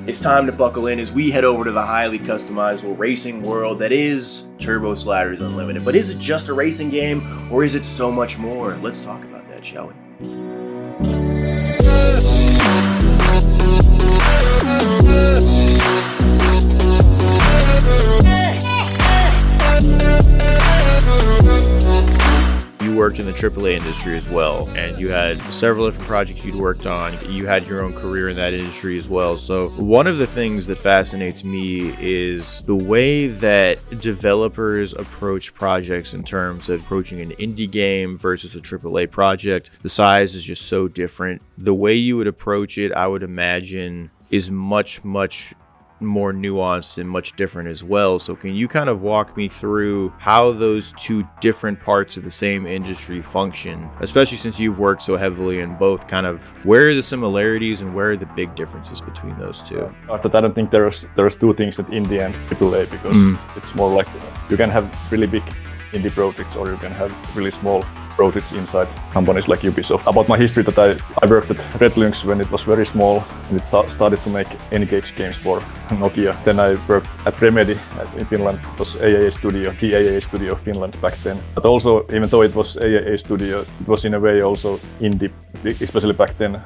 It's time to buckle in as we head over to the highly customizable racing world that is Turbo Sliders Unlimited. But is it just a racing game, or is it so much more? Let's talk about that, shall we? You worked in the AAA industry as well, and you had several different projects you'd worked on. You had your own career in that industry as well. So one of the things that fascinates me is the way that developers approach projects in terms of approaching an indie game versus a AAA project. The size is just so different. The way you would approach it, I would imagine, is much more nuanced and much different as well. So can you kind of walk me through how those two different parts of the same industry function, especially since you've worked so heavily in both? Kind of where are the similarities and where are the big differences between those two? I don't think there's two things at indie and AAA, because it's more like you can have really big indie projects or you can have really small projects inside companies like Ubisoft. About my history, that I worked at Red Lynx when it was very small and it started to make Engage games for Nokia. Then I worked at Remedy in Finland. It was AAA studio, the AAA studio of Finland back then. But also, even though it was AAA studio, it was in a way also indie, especially back then.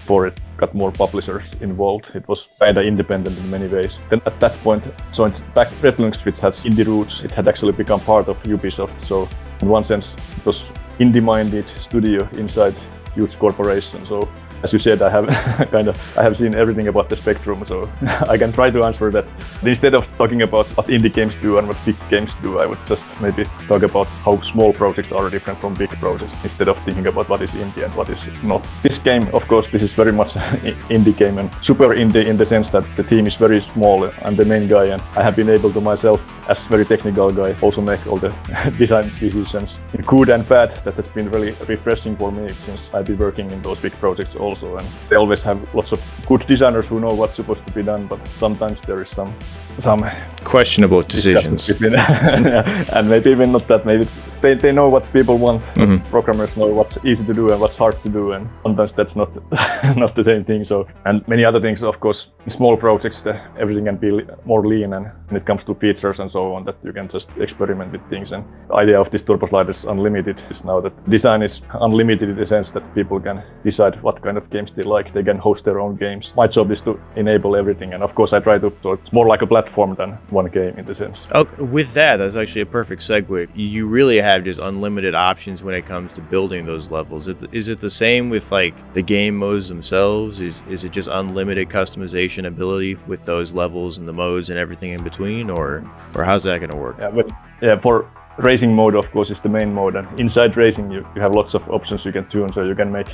For it got more publishers involved. It was kind of independent in many ways. Then at that point, joined back Red Lynx, which has indie roots. It had actually become part of Ubisoft. So in one sense, it was indie-minded studio inside huge corporation. So as you said, I have seen everything about the spectrum, so I can try to answer that. Instead of talking about what indie games do and what big games do, I would just maybe talk about how small projects are different from big projects, instead of thinking about what is indie and what is not. This game, of course, this is very much an indie game, and super indie in the sense that the team is very small. I'm the main guy, and I have been able to myself, as very technical guy, also make all the design decisions, good and bad. That has been really refreshing for me since I've been working in those big projects also, and they always have lots of good designers who know what's supposed to be done, but sometimes there is some questionable decisions. And maybe even not that. Maybe they know what people want. Programmers know what's easy to do and what's hard to do, and sometimes that's not not the same thing. So, and many other things, of course. In small projects, everything can be more lean, and when it comes to features and so on, that you can just experiment with things. And the idea of this Turbo Sliders Unlimited is now that design is unlimited in the sense that people can decide what kind of games they like. They can host their own games. My job is to enable everything, and of course I try to. So it's more like a platform than one game in the sense. Okay, with that's actually a perfect segue. You really have just unlimited options when it comes to building those levels. Is it the same with like the game modes themselves? Is it just unlimited customization ability with those levels and the modes and everything in between, or how's that going to work? For racing mode, of course, is the main mode, and inside racing you have lots of options you can tune, so you can make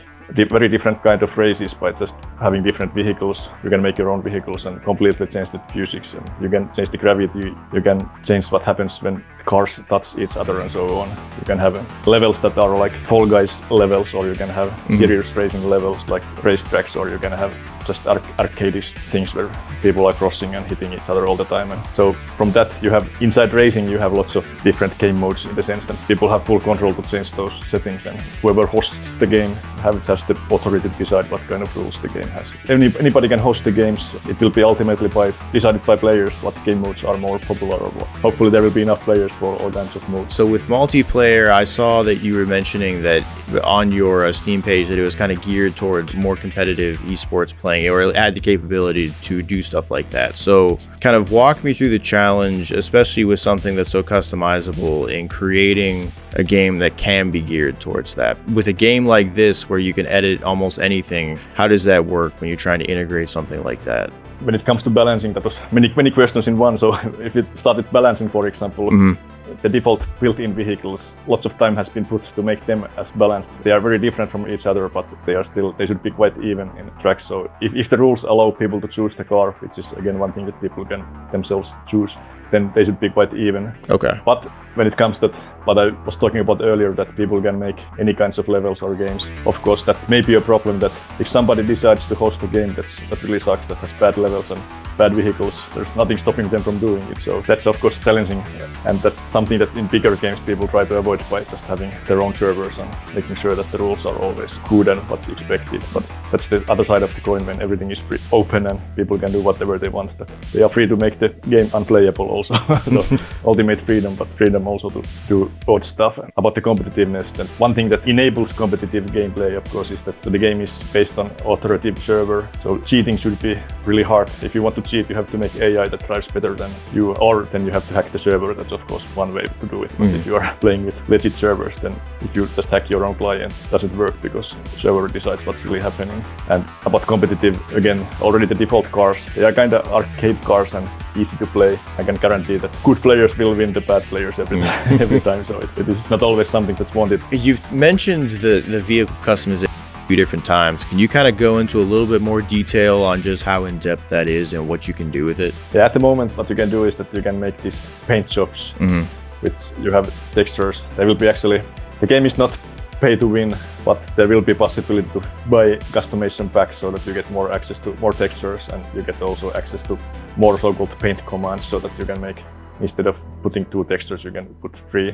very different kind of races by just having different vehicles. You can make your own vehicles and completely change the physics, and you can change the gravity, you can change what happens when cars touch each other and so on. You can have levels that are like Fall Guys levels, or you can have serious racing levels like racetracks, or you can have just arcade-ish things where people are crossing and hitting each other all the time. And so from that, you have inside racing, you have lots of different game modes in the sense that people have full control to change those settings, and whoever hosts the game has the authority to decide what kind of rules the game has. Anybody can host the games. It will be ultimately decided by players what game modes are more popular, or what. Hopefully there will be enough players for all kinds of modes. So with multiplayer, I saw that you were mentioning that on your Steam page that it was kind of geared towards more competitive esports playing, or it had the capability to do stuff like that. So kind of walk me through the challenge, especially with something that's so customizable, in creating a game that can be geared towards that. With a game like this where you can edit almost anything, how does that work when you're trying to integrate something like that? When it comes to balancing, that was many questions in one. So if it started balancing, for example, the default built-in vehicles, lots of time has been put to make them as balanced. They are very different from each other, but they should be quite even in tracks. So if the rules allow people to choose the car, which is again one thing that people can themselves choose, then they should be quite even. Okay. But when it comes to what I was talking about earlier, that people can make any kinds of levels or games, of course that may be a problem, that if somebody decides to host a game that really sucks, that has bad levels and bad vehicles. There's nothing stopping them from doing it. So that's of course challenging, and that's something that in bigger games people try to avoid by just having their own servers and making sure that the rules are always good and what's expected. But that's the other side of the coin when everything is free, open and people can do whatever they want. They are free to make the game unplayable also. So ultimate freedom, but freedom also to do odd stuff. And about the competitiveness, then one thing that enables competitive gameplay, of course, is that the game is based on authoritative server. So cheating should be really hard. If you want to cheat, you have to make AI that drives better than you, or then you have to hack the server. That's of course one way to do it. But if you are playing with legit servers, then if you just hack your own client, it doesn't work because the server decides what's really happening. And about competitive, again, already the default cars, they are kind of arcade cars and easy to play. I can guarantee that good players will win the bad players every time. So it is not always something that's wanted. You've mentioned the vehicle customization a few different times. Can you kind of go into a little bit more detail on just how in depth that is and what you can do with it? Yeah, at the moment, what you can do is that you can make these paint jobs, which you have textures. They will be actually, the game is not pay to win, but there will be possibility to buy customization packs so that you get more access to more textures, and you get also access to more so-called paint commands so that you can make, instead of putting 2 textures, you can put 3.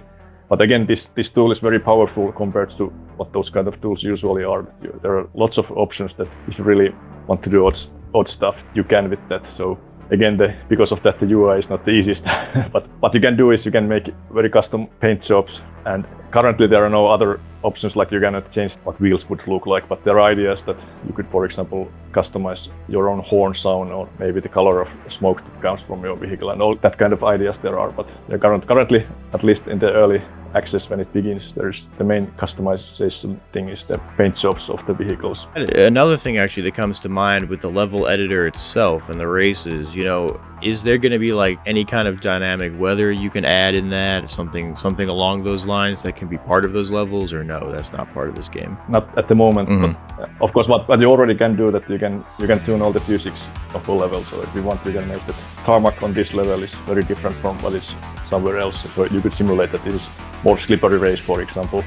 But again, this tool is very powerful compared to what those kind of tools usually are. There are lots of options that if you really want to do odd stuff, you can with that. So again, because of that, the UI is not the easiest. But what you can do is you can make very custom paint jobs. And currently there are no other options, like you cannot change what wheels would look like. But there are ideas that you could, for example, customize your own horn sound or maybe the color of smoke that comes from your vehicle, and all that kind of ideas there are. But currently, at least in the early access when it begins, there's the main customization thing is the paint jobs of the vehicles. Another thing actually that comes to mind with the level editor itself and the races, you know, is there going to be like any kind of dynamic weather you can add in that, something along those lines that can be part of those levels, or no, that's not part of this game? Not at the moment, but of course what you already can do, that you can tune all the physics of the level. So if you want, you can make the tarmac on this level is very different from what is somewhere else. So you could simulate that it is more slippery race, for example.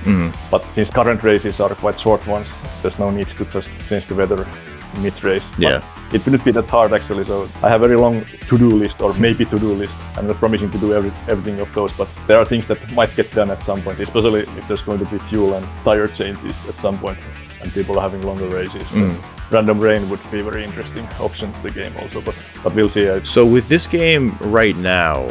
But since current races are quite short ones, there's no need to just change the weather mid-race. Yeah. It wouldn't be that hard actually. So I have a very long to-do list, or maybe to-do list. I'm not promising to do everything of those, but there are things that might get done at some point, especially if there's going to be fuel and tire changes at some point and people are having longer races. Random rain would be a very interesting option to the game also, but we'll see. So with this game right now,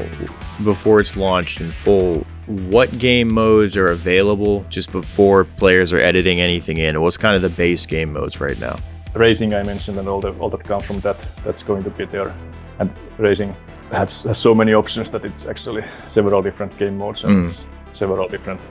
before it's launched in full, what game modes are available just before players are editing anything in? What's kind of the base game modes right now? Racing I mentioned, and all that comes from that's going to be there. And racing has so many options that it's actually several different game modes and several different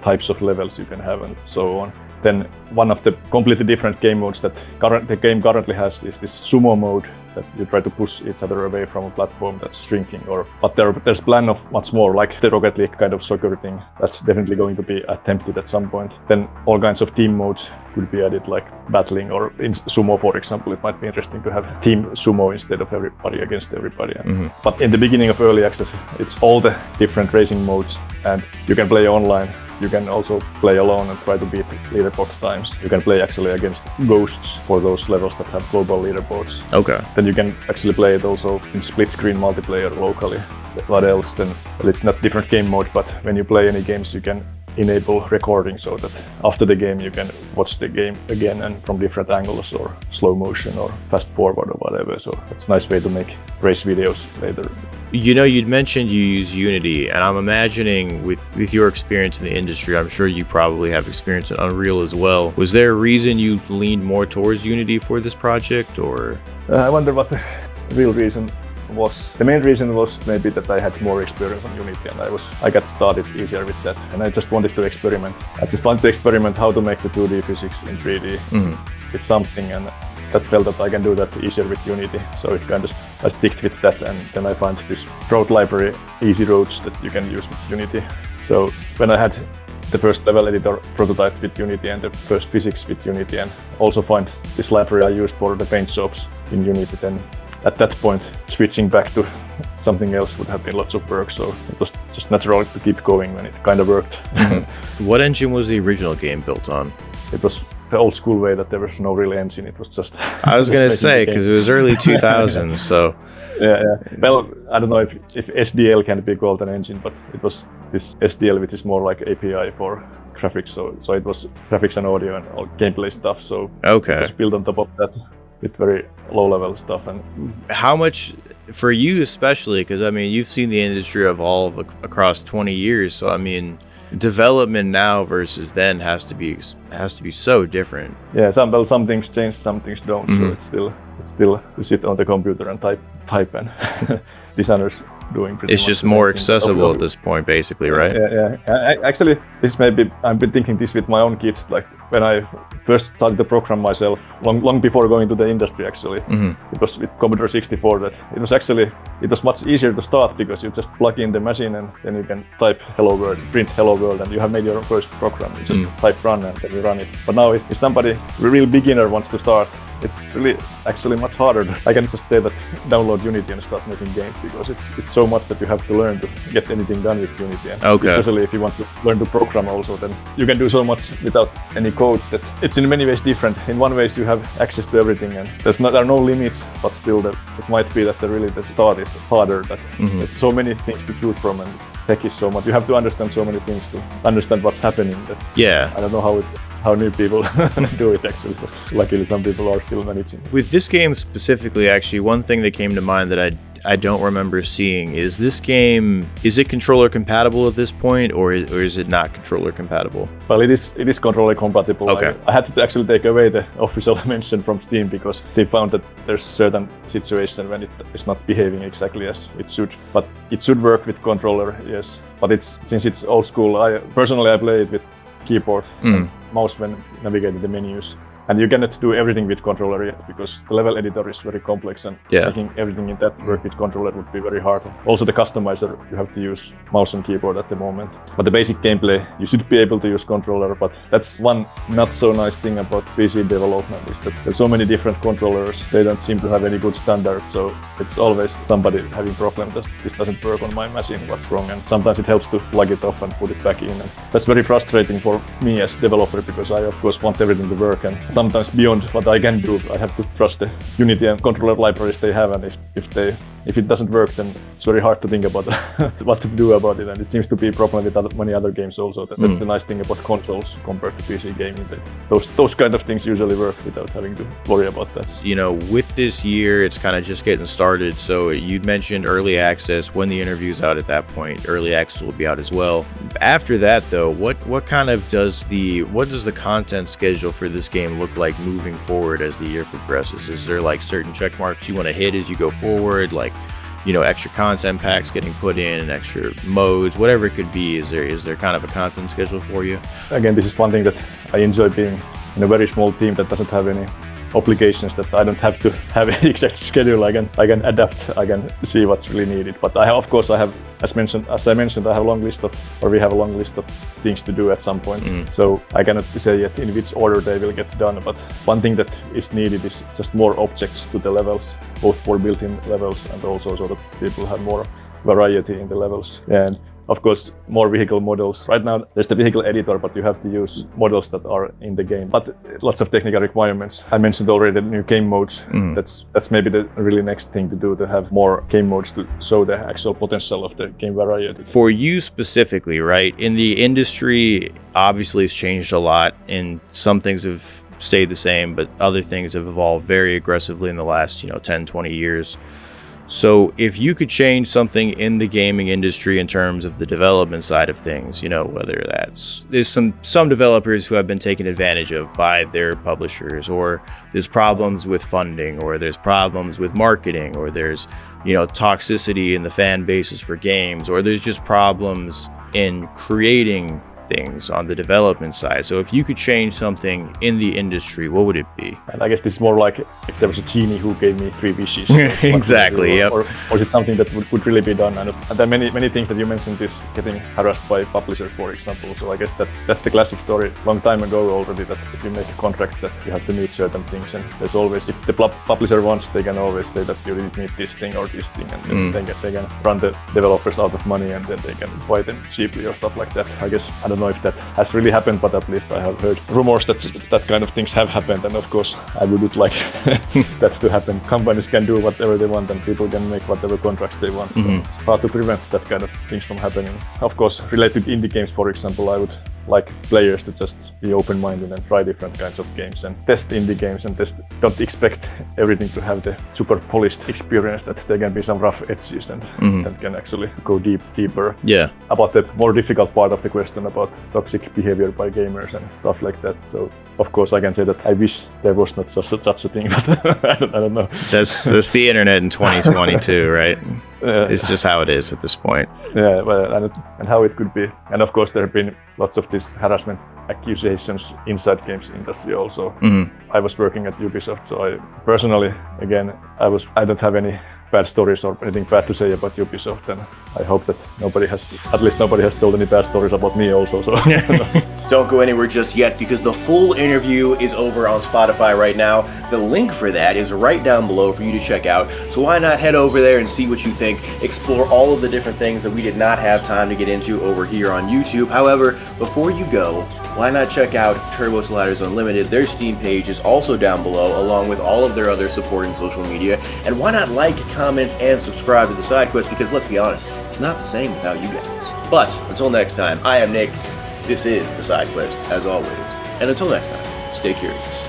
types of levels you can have and so on. Then one of the completely different game modes that the game currently has is this sumo mode, that you try to push each other away from a platform that's shrinking. But there's plan of much more, like the Rocket League kind of soccer thing. That's definitely going to be attempted at some point. Then all kinds of team modes could be added, like battling, or in sumo, for example, it might be interesting to have team sumo instead of everybody against everybody. But in the beginning of early access, it's all the different racing modes, and you can play online. You can also play alone and try to beat leaderboard times. You can play actually against ghosts for those levels that have global leaderboards. Okay. Then you can actually play it also in split screen multiplayer locally. What else then? Well, it's not different game mode, but when you play any games, you can enable recording so that after the game you can watch the game again and from different angles, or slow motion or fast forward or whatever. So it's a nice way to make race videos later. You know, you'd mentioned you use Unity, and I'm imagining with your experience in the industry, I'm sure you probably have experience in Unreal as well. Was there a reason you leaned more towards Unity for this project, or? I wonder what the real reason was. The main reason was maybe that I had more experience on Unity, and I got started easier with that, and I just wanted to experiment. I just wanted to experiment how to make the 2D physics in 3D with something, and that felt that I can do that easier with Unity. So it kind of, I sticked with that, and then I found this road library, Easy Roads, that you can use with Unity. So when I had the first level editor prototype with Unity and the first physics with Unity, and also find this library I used for the paint jobs in Unity, then at that point switching back to something else would have been lots of work. So it was just natural to keep going when it kind of worked. What engine was the original game built on? It was the old school way that there was no real engine. It was just. I was gonna say, because it was early 2000s, so. Yeah. Well, I don't know if SDL can be called an engine, but it was this SDL, which is more like API for graphics. So it was graphics and audio and all gameplay stuff. So Okay. it was built on top of that with very low-level stuff. And how much for you especially, because I mean you've seen the industry evolve across 20 years, so I mean development now versus then has to be so different. Yeah, some things change, some things don't. So it's still you sit on the computer and type and designers doing pretty it's much just the more same thing. accessible at this point, basically, right? Yeah. Actually, this maybe I've been thinking this with my own kids. Like when I first started to program myself, long before going to the industry, actually, it was with Commodore 64 that it was much easier to start because you just plug in the machine and then you can type hello world, print hello world, and you have made your first program. You just type run and then you run it. But now if somebody, a real beginner, wants to start, it's really actually much harder. I can just say that download Unity and start making games because it's so much that you have to learn to get anything done with Unity. And especially if you want to learn to program also, then you can do so much without any code that it's in many ways different. In one way you have access to everything and there are no limits, but still it might be that the start is harder, that there's so many things to choose from and tech is so much. You have to understand so many things to understand what's happening. I don't know how new people do it actually, but luckily some people are still managing. With this game specifically, actually, one thing that came to mind that I don't remember seeing is this game, is it controller compatible at this point, or is it not controller compatible? Well, it is controller compatible. Okay. I had to actually take away the official mention from Steam because they found that there's certain situation when it is not behaving exactly as it should. But it should work with controller, yes. But since it's old school, I personally play it with keyboard and mouse when navigating the menus. And you cannot do everything with controller yet because the level editor is very complex and making everything in that work with controller would be very hard. Also the customizer, you have to use mouse and keyboard at the moment. But the basic gameplay, you should be able to use controller, but that's one not so nice thing about PC development is that there's so many different controllers, they don't seem to have any good standard, so it's always somebody having problem that this doesn't work on my machine, what's wrong, and sometimes it helps to plug it off and put it back in. And that's very frustrating for me as developer because I of course want everything to work, and sometimes beyond what I can do, I have to trust the Unity and controller libraries they have, and if it doesn't work, then it's very hard to think about what to do about it. And it seems to be a problem with many other games also. That's the nice thing about consoles compared to PC gaming. That those kind of things usually work without having to worry about that. You know, with this year, it's kind of just getting started. So you mentioned early access. When the interview's out at that point, early access will be out as well. After that, though, what does the content schedule for this game look like moving forward as the year progresses? Is there like certain check marks you want to hit as you go forward, like, you know, extra content packs getting put in, extra modes, whatever it could be? Is there kind of a content schedule for you? Again, this is one thing that I enjoy, being in a very small team that doesn't have any obligations, that I don't have to have an exact schedule. I can adapt, I can see what's really needed. But I have a long list of things to do at some point. So I cannot say yet in which order they will get done. But one thing that is needed is just more objects to the levels, both for built-in levels and also so that people have more variety in the levels. And of course, more vehicle models. Right now, there's the vehicle editor, but you have to use models that are in the game. But lots of technical requirements. I mentioned already the new game modes. That's maybe the really next thing to do, to have more game modes to show the actual potential of the game variety. For you specifically, right? In the industry, obviously it's changed a lot, and some things have stayed the same, but other things have evolved very aggressively in the last, 10, 20 years. So if you could change something in the gaming industry in terms of the development side of things, whether there's some developers who have been taken advantage of by their publishers, or there's problems with funding, or there's problems with marketing, or there's, toxicity in the fan bases for games, or there's just problems in creating things on the development side. So if you could change something in the industry, what would it be? And I guess this is more like if there was a genie who gave me 3 wishes. Exactly, yep. Or is it something that would really be done? And there are many things that you mentioned is getting harassed by publishers, for example. So I guess that's the classic story. Long time ago already, that if you make a contract that you have to meet certain things, and there's always, if the publisher wants, they can always say that you didn't meet this thing or this thing, and then they can run the developers out of money, and then they can buy them cheaply or stuff like that. I guess, I don't don't know if that has really happened, but at least I have heard rumors that that kind of things have happened. And of course, I wouldn't like that to happen. Companies can do whatever they want and people can make whatever contracts they want. So it's hard to prevent that kind of things from happening. Of course, related to indie games, for example, I would like players to just be open-minded and try different kinds of games and test indie games and don't expect everything to have the super polished experience, that there can be some rough edges and that can actually go deeper. Yeah. About the more difficult part of the question about toxic behavior by gamers and stuff like that. So of course I can say that I wish there was not such a thing, but I don't know. That's the internet in 2022, right? It's just how it is at this point. Yeah, well, and how it could be. And of course there have been lots of these harassment accusations inside games industry also. I was working at Ubisoft, so I personally, again, I don't have any bad stories or anything bad to say about Ubisoft, and I hope that nobody has told any bad stories about me also. So Don't go anywhere just yet, because the full interview is over on Spotify right now. The link for that is right down below for you to check out. So why not head over there and see what you think, explore all of the different things that we did not have time to get into over here on YouTube. However, before you go, why not check out Turbo Sliders Unlimited? Their Steam page is also down below, along with all of their other support and social media. And why not like, comment, and subscribe to the side quest, because let's be honest, it's not the same without you guys. But until next time, I am Nick. This is the side quest, as always. And until next time, stay curious.